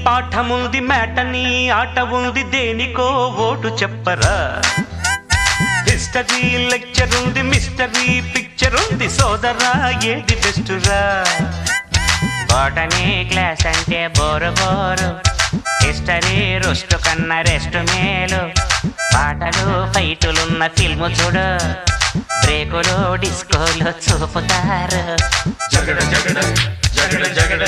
పాఠముంది matinee ఆట ఉంది దేనికో ఓటు చెప్పరా హిస్టరీ లెక్చర్ ఉంది మిస్టరీ పిక్చర్ ఉంది సోదరా ఏది బెస్టురా బోటనీ క్లాస్ అంటే బోరు బోరు హిస్టరీ రుస్టు కన్నా రెస్ట్ మేలు పాటలు ఫైటులున్న ఫిల్ము చూడు బ్రేకులు డిస్కోలు చూపుతారు జగడ జగడ జగడ జగడ